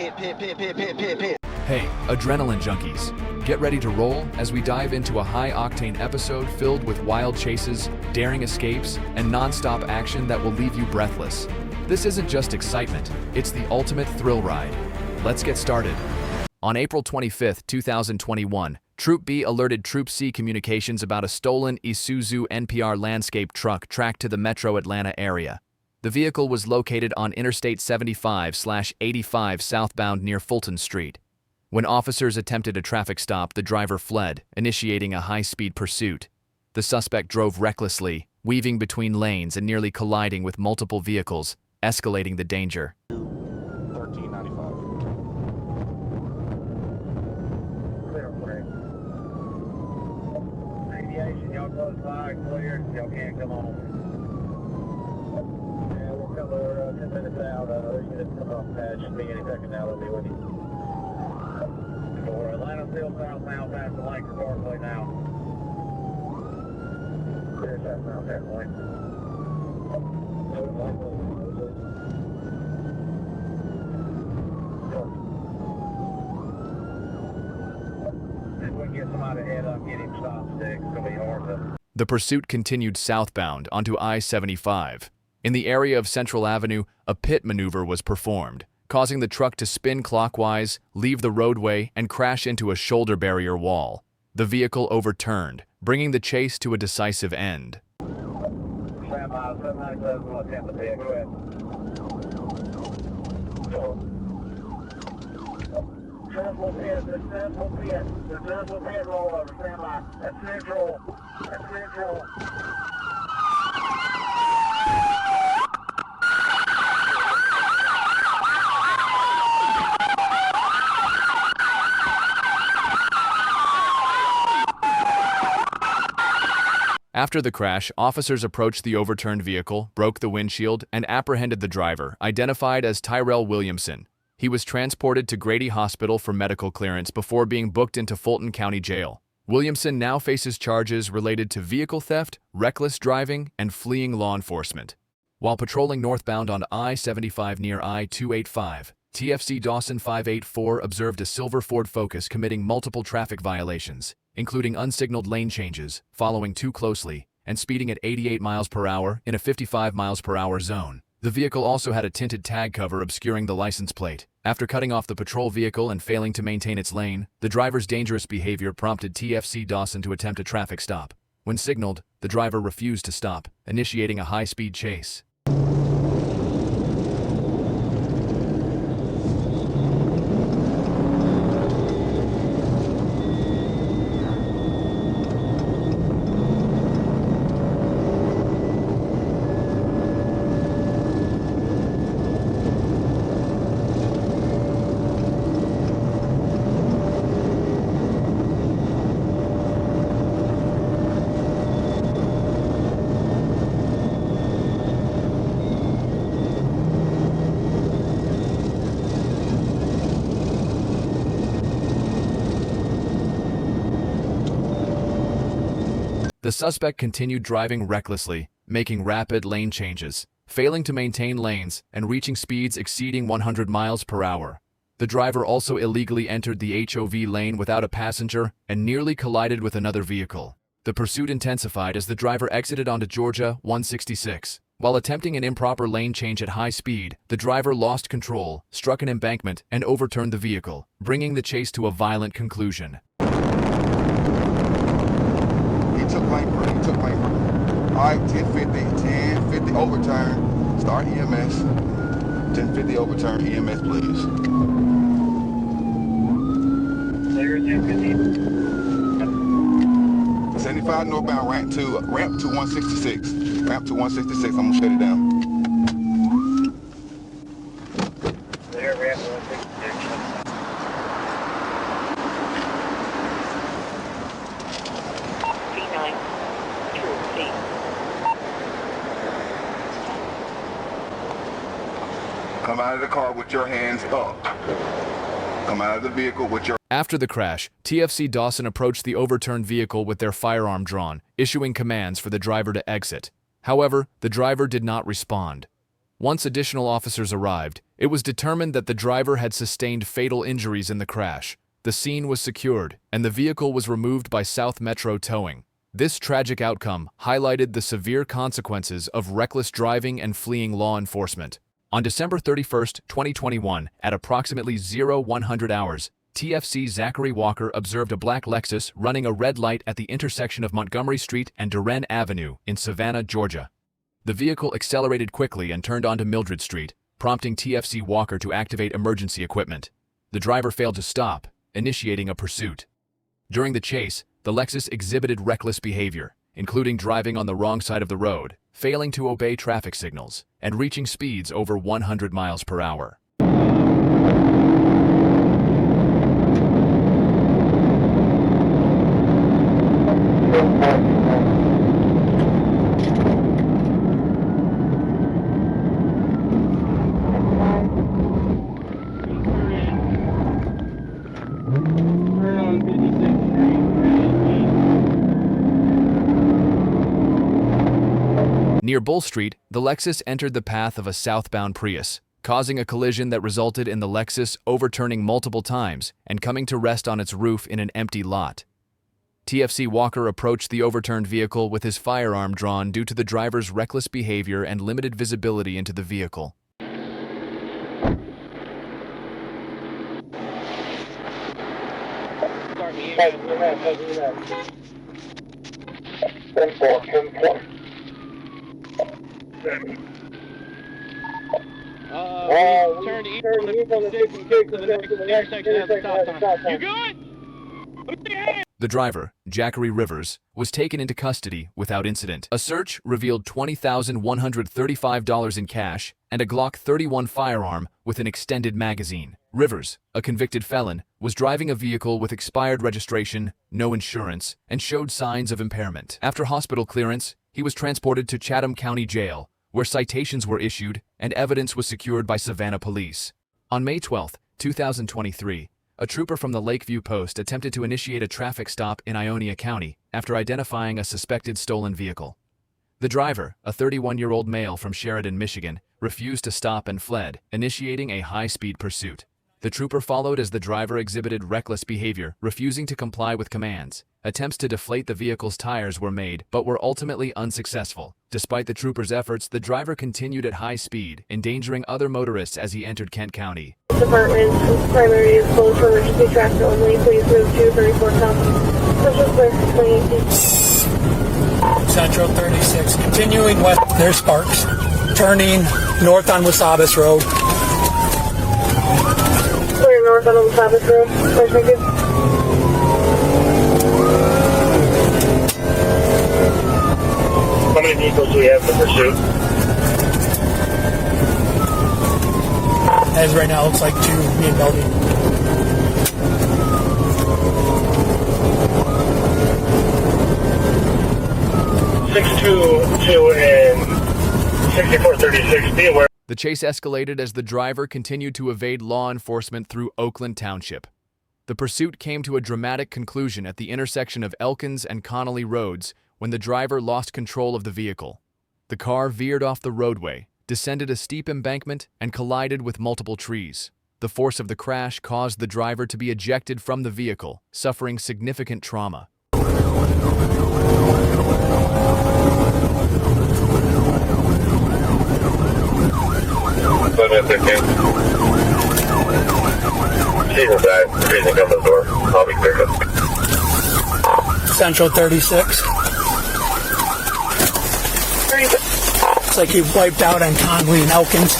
Hey, adrenaline junkies, get ready to roll as we dive into a high-octane episode filled with wild chases, daring escapes, and non-stop action that will leave you breathless. This isn't just excitement, it's the ultimate thrill ride. Let's get started. On April 25, 2021, Troop B alerted Troop C Communications about a stolen Isuzu NPR landscape truck tracked to the metro Atlanta area. The vehicle was located on Interstate 75/85 southbound near Fulton Street. When officers attempted a traffic stop, the driver fled, initiating a high-speed pursuit. The suspect drove recklessly, weaving between lanes and nearly colliding with multiple vehicles, escalating the danger. 1395. Aviation, y'all close by, clear, y'all can't come on. Yeah, we'll come over 10 minutes out, those units come off patch, should be any second now, they'll be with you. For Atlanta still southbound past the Lakers Parkway now. Clear southbound past the Lakers. If we can get somebody to head up, get him stopped stick, it's going to be hard to... The pursuit continued southbound onto I-75. In the area of Central Avenue, a pit maneuver was performed, causing the truck to spin clockwise, leave the roadway, and crash into a shoulder barrier wall. The vehicle overturned, bringing the chase to a decisive end. Stand by, 797, we'll attempt the pit, go ahead. Central pit, the central pit, the central pit rollover, stand by. That's central, that's central. After the crash, officers approached the overturned vehicle, broke the windshield, and apprehended the driver, identified as Tyrell Williamson. He was transported to Grady Hospital for medical clearance before being booked into Fulton County Jail. Williamson now faces charges related to vehicle theft, reckless driving, and fleeing law enforcement. While patrolling northbound on I-75 near I-285, TFC Dawson 584 observed a silver Ford Focus committing multiple traffic violations, including unsignaled lane changes, following too closely, and speeding at 88 miles per hour in a 55 miles per hour zone. The vehicle also had a tinted tag cover obscuring the license plate. After cutting off the patrol vehicle and failing to maintain its lane, the driver's dangerous behavior prompted TFC Dawson to attempt a traffic stop. When signaled, the driver refused to stop, initiating a high-speed chase. The suspect continued driving recklessly, making rapid lane changes, failing to maintain lanes, and reaching speeds exceeding 100 miles per hour. The driver also illegally entered the HOV lane without a passenger and nearly collided with another vehicle. The pursuit intensified as the driver exited onto Georgia 166. While attempting an improper lane change at high speed, the driver lost control, struck an embankment, and overturned the vehicle, bringing the chase to a violent conclusion. He took lane break. All right, 1050 overturn, start EMS. 1050 overturn, EMS please. Clear, 1050. 75 northbound, ramp to 166. Ramp to 166, I'm gonna shut it down. Clear, ramp 166. V9, Troop C. Come out of the car with your hands up. Come out of the vehicle with your... After the crash, TFC Dawson approached the overturned vehicle with their firearm drawn, issuing commands for the driver to exit. However, the driver did not respond. Once additional officers arrived, it was determined that the driver had sustained fatal injuries in the crash. The scene was secured, and the vehicle was removed by South Metro Towing. This tragic outcome highlighted the severe consequences of reckless driving and fleeing law enforcement. On December 31, 2021, at approximately 0100 hours, TFC Zachary Walker observed a black Lexus running a red light at the intersection of Montgomery Street and Duran Avenue in Savannah, Georgia. The vehicle accelerated quickly and turned onto Mildred Street, prompting TFC Walker to activate emergency equipment. The driver failed to stop, initiating a pursuit. During the chase, the Lexus exhibited reckless behavior, including driving on the wrong side of the road, failing to obey traffic signals, and reaching speeds over 100 miles per hour. Near Bull Street, the Lexus entered the path of a southbound Prius, causing a collision that resulted in the Lexus overturning multiple times and coming to rest on its roof in an empty lot. TFC Walker approached the overturned vehicle with his firearm drawn due to the driver's reckless behavior and limited visibility into the vehicle. Turn east on the 56 and get to the next intersection at the stop sign. You good? The driver, Zachary Rivers, was taken into custody without incident. A search revealed $20,135 in cash and a Glock 31 firearm with an extended magazine. Rivers, a convicted felon, was driving a vehicle with expired registration, no insurance, and showed signs of impairment. After hospital clearance, he was transported to Chatham County Jail, where citations were issued and evidence was secured by Savannah Police. On May 12, 2023, a trooper from the Lakeview Post attempted to initiate a traffic stop in Ionia County after identifying a suspected stolen vehicle. The driver, a 31-year-old male from Sheridan, Michigan, refused to stop and fled, initiating a high-speed pursuit. The trooper followed as the driver exhibited reckless behavior, refusing to comply with commands. Attempts to deflate the vehicle's tires were made, but were ultimately unsuccessful. Despite the trooper's efforts, the driver continued at high speed, endangering other motorists as he entered Kent County. Department primary is closed for emergency traffic only. Please move to 34 South Central Square 2018. Central 36, continuing west. There's Sparks, turning north on Wasabas Road. Clear north on Wasabas Road. Please make it. How many vehicles do we have for pursuit? As right now, it looks like 2, me and Belby. (622) and 6436. Be aware. The chase escalated as the driver continued to evade law enforcement through Oakland Township. The pursuit came to a dramatic conclusion at the intersection of Elkins and Connolly Roads when the driver lost control of the vehicle. The car veered off the roadway, descended a steep embankment, and collided with multiple trees. The force of the crash caused the driver to be ejected from the vehicle, suffering significant trauma. Central 36. Looks like he wiped out on Conley and Elkins.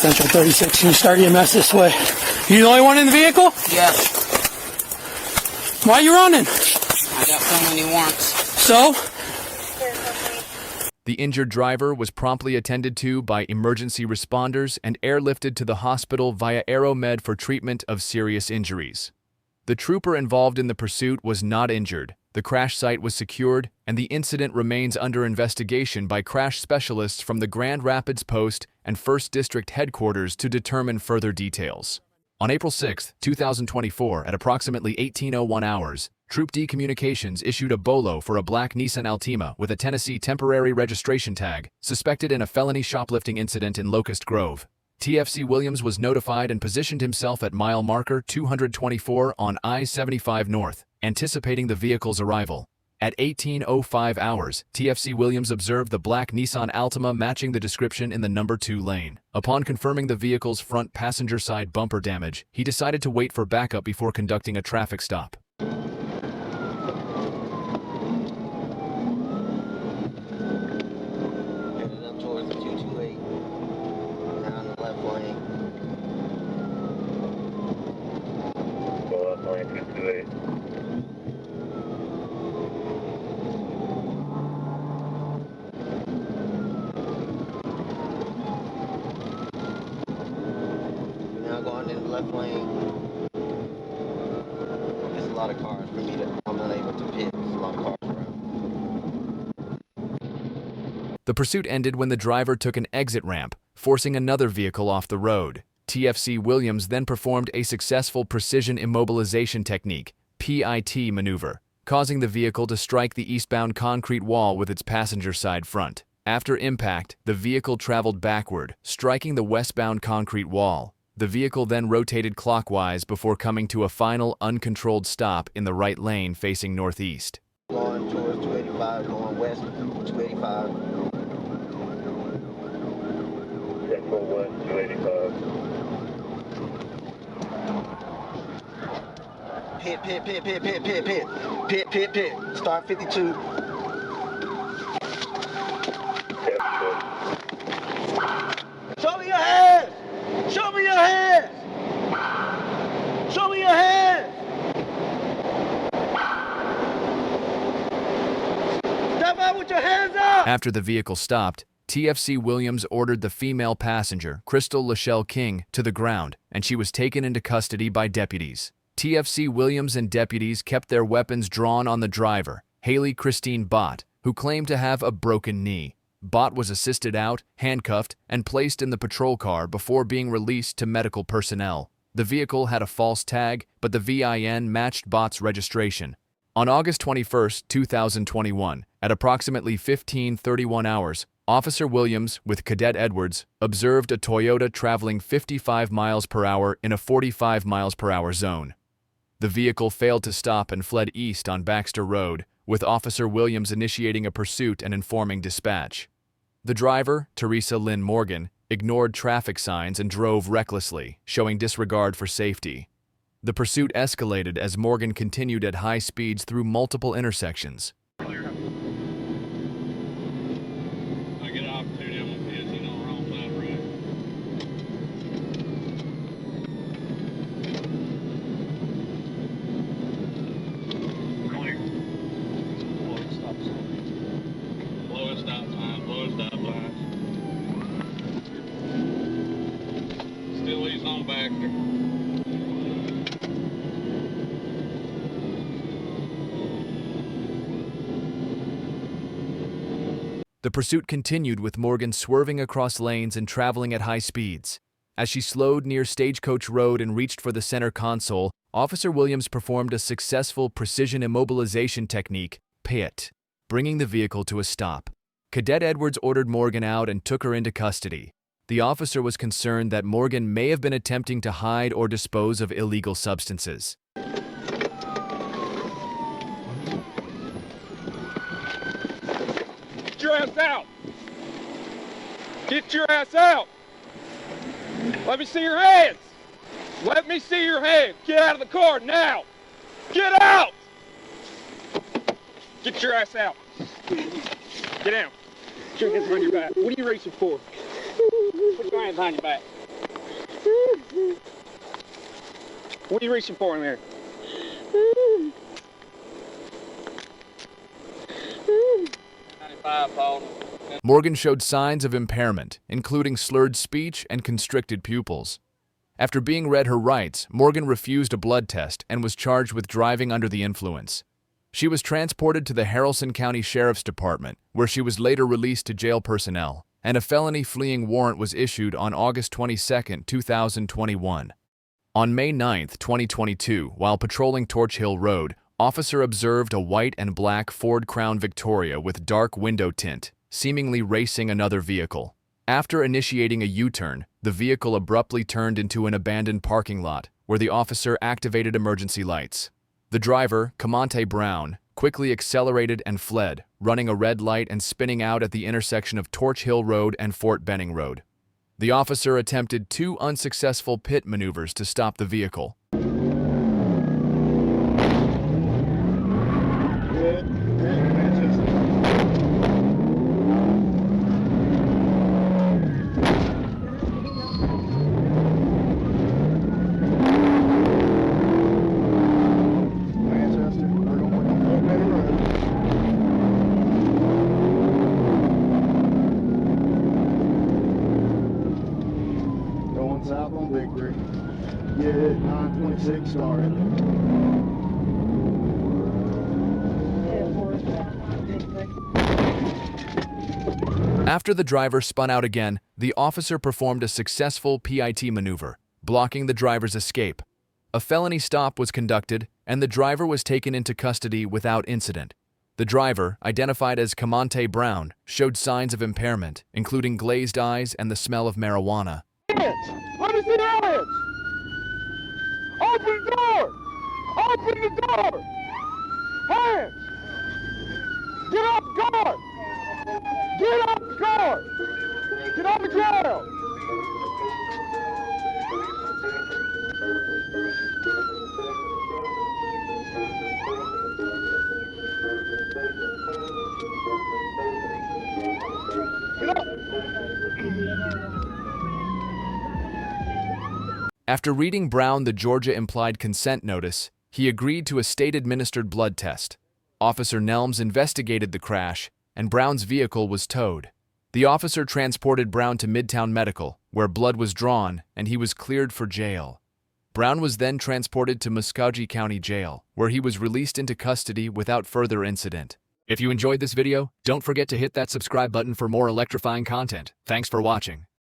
Central 36, can you start EMS this way? You the only one in the vehicle? Yes. Why are you running? I got so many warrants. So? The injured driver was promptly attended to by emergency responders and airlifted to the hospital via AeroMed for treatment of serious injuries. The trooper involved in the pursuit was not injured. The crash site was secured, and the incident remains under investigation by crash specialists from the Grand Rapids Post and 1st District headquarters to determine further details. On April 6, 2024, at approximately 18:01 hours, Troop D Communications issued a BOLO for a black Nissan Altima with a Tennessee temporary registration tag, suspected in a felony shoplifting incident in Locust Grove. TFC Williams was notified and positioned himself at mile marker 224 on I-75 North, anticipating the vehicle's arrival. At 18:05 hours, TFC Williams observed the black Nissan Altima matching the description in the number 2 lane. Upon confirming the vehicle's front passenger side bumper damage, he decided to wait for backup before conducting a traffic stop. Now going in the left lane. There's a lot of cars for me to, I'm unable to pit. There's a lot of cars around. The pursuit ended when the driver took an exit ramp, forcing another vehicle off the road. TFC Williams then performed a successful precision immobilization technique, PIT maneuver, causing the vehicle to strike the eastbound concrete wall with its passenger side front. After impact, the vehicle traveled backward, striking the westbound concrete wall. The vehicle then rotated clockwise before coming to a final uncontrolled stop in the right lane facing northeast. Going towards 285, going west 285. Central West 285. Pit. Start 52. Show me your hands! Show me your hands! Show me your hands! Step out with your hands up! After the vehicle stopped, TFC Williams ordered the female passenger, Crystal Lachelle King, to the ground, and she was taken into custody by deputies. TFC Williams and deputies kept their weapons drawn on the driver, Haley Christine Bott, who claimed to have a broken knee. Bott was assisted out, handcuffed, and placed in the patrol car before being released to medical personnel. The vehicle had a false tag, but the VIN matched Bott's registration. On August 21, 2021, at approximately 15:31 hours, Officer Williams, with Cadet Edwards, observed a Toyota traveling 55 miles per hour in a 45 miles per hour zone. The vehicle failed to stop and fled east on Baxter Road, with Officer Williams initiating a pursuit and informing dispatch. The driver, Teresa Lynn Morgan, ignored traffic signs and drove recklessly, showing disregard for safety. The pursuit escalated as Morgan continued at high speeds through multiple intersections. I get an opportunity, I'm gonna piss, wrong side of the road. Clear. Blow stop signs. Still leaves on Baxter. The pursuit continued with Morgan swerving across lanes and traveling at high speeds. As she slowed near Stagecoach Road and reached for the center console, Officer Williams performed a successful precision immobilization technique, PIT, bringing the vehicle to a stop. Cadet Edwards ordered Morgan out and took her into custody. The officer was concerned that Morgan may have been attempting to hide or dispose of illegal substances. Get your ass out! Get your ass out! Let me see your hands! Let me see your hands! Get out of the car now! Get out! Get your ass out! Get down! Put your hands behind your back. What are you racing for? Put your hands behind your back. What are you reaching for in there? Morgan showed signs of impairment, including slurred speech and constricted pupils. After being read her rights, Morgan refused a blood test and was charged with driving under the influence. She was transported to the Haralson County Sheriff's Department, where she was later released to jail personnel, and a felony fleeing warrant was issued on August 22, 2021. On May 9, 2022, while patrolling Torch Hill Road, Officer observed a white and black Ford Crown Victoria with dark window tint, seemingly racing another vehicle. After initiating a U-turn, the vehicle abruptly turned into an abandoned parking lot, where the officer activated emergency lights. The driver, Camonte Brown, quickly accelerated and fled, running a red light and spinning out at the intersection of Torch Hill Road and Fort Benning Road. The officer attempted 2 unsuccessful pit maneuvers to stop the vehicle. South on Victory. Get it, 926 started. After the driver spun out again, the officer performed a successful PIT maneuver, blocking the driver's escape. A felony stop was conducted, and the driver was taken into custody without incident. The driver, identified as Camonte Brown, showed signs of impairment, including glazed eyes and the smell of marijuana. Let me see your hands! Open the door! Open the door! Hands! Get off the car! Get off the car! Get on the ground! Get up! After reading Brown the Georgia implied consent notice, he agreed to a state-administered blood test. Officer Nelms investigated the crash, and Brown's vehicle was towed. The officer transported Brown to Midtown Medical, where blood was drawn, and he was cleared for jail. Brown was then transported to Muscogee County Jail, where he was released into custody without further incident. If you enjoyed this video, don't forget to hit that subscribe button for more electrifying content. Thanks for watching.